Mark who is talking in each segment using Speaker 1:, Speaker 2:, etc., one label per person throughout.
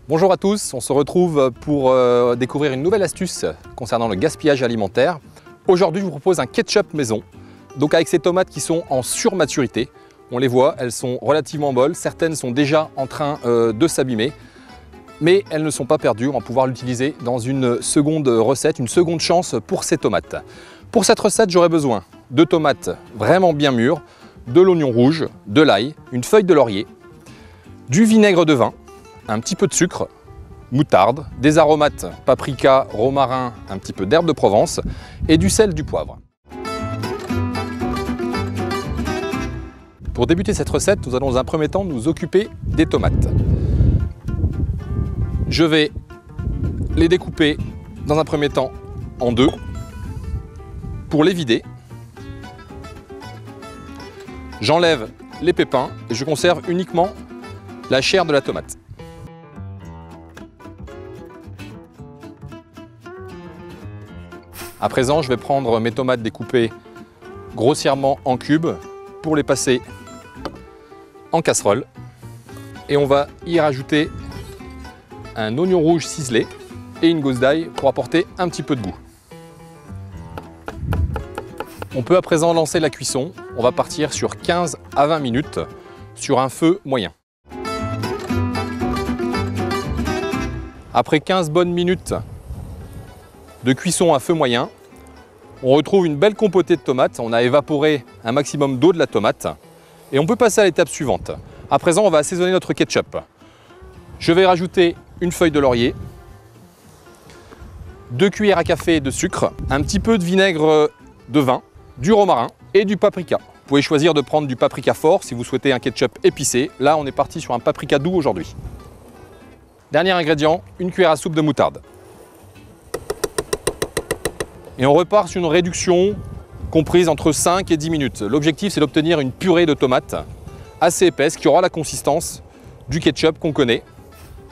Speaker 1: Bonjour à tous, on se retrouve pour découvrir une nouvelle astuce concernant le gaspillage alimentaire. Aujourd'hui, je vous propose un ketchup maison. Donc avec ces tomates qui sont en surmaturité, on les voit, elles sont relativement molles, certaines sont déjà en train de s'abîmer, mais elles ne sont pas perdues, on va pouvoir l'utiliser dans une seconde recette, une seconde chance pour ces tomates. Pour cette recette, j'aurai besoin de tomates vraiment bien mûres, de l'oignon rouge, de l'ail, une feuille de laurier, du vinaigre de vin, un petit peu de sucre, moutarde, des aromates, paprika, romarin, un petit peu d'herbe de Provence et du sel, du poivre. Pour débuter cette recette, nous allons dans un premier temps nous occuper des tomates. Je vais les découper dans un premier temps en deux pour les vider. J'enlève les pépins et je conserve uniquement la chair de la tomate. À présent, je vais prendre mes tomates découpées grossièrement en cubes pour les passer en casserole. Et on va y rajouter un oignon rouge ciselé et une gousse d'ail pour apporter un petit peu de goût. On peut à présent lancer la cuisson. On va partir sur 15 à 20 minutes sur un feu moyen. Après 15 bonnes minutes de cuisson à feu moyen, on retrouve une belle compotée de tomates. On a évaporé un maximum d'eau de la tomate et on peut passer à l'étape suivante. À présent, on va assaisonner notre ketchup. Je vais rajouter une feuille de laurier, 2 cuillères à café de sucre, un petit peu de vinaigre de vin, du romarin et du paprika. Vous pouvez choisir de prendre du paprika fort si vous souhaitez un ketchup épicé. Là, on est parti sur un paprika doux aujourd'hui. Dernier ingrédient, une cuillère à soupe de moutarde. Et on repart sur une réduction comprise entre 5 et 10 minutes. L'objectif, c'est d'obtenir une purée de tomates assez épaisse qui aura la consistance du ketchup qu'on connaît.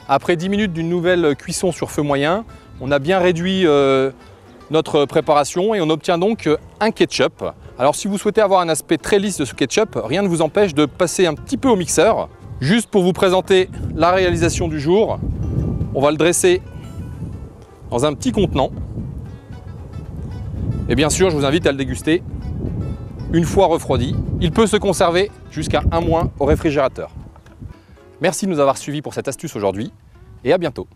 Speaker 1: Après 10 minutes d'une nouvelle cuisson sur feu moyen, on a bien réduit notre préparation et on obtient donc un ketchup. Alors si vous souhaitez avoir un aspect très lisse de ce ketchup, rien ne vous empêche de passer un petit peu au mixeur. Juste pour vous présenter la réalisation du jour, on va le dresser dans un petit contenant. Et bien sûr, je vous invite à le déguster une fois refroidi. Il peut se conserver jusqu'à 1 mois au réfrigérateur. Merci de nous avoir suivis pour cette astuce aujourd'hui et à bientôt.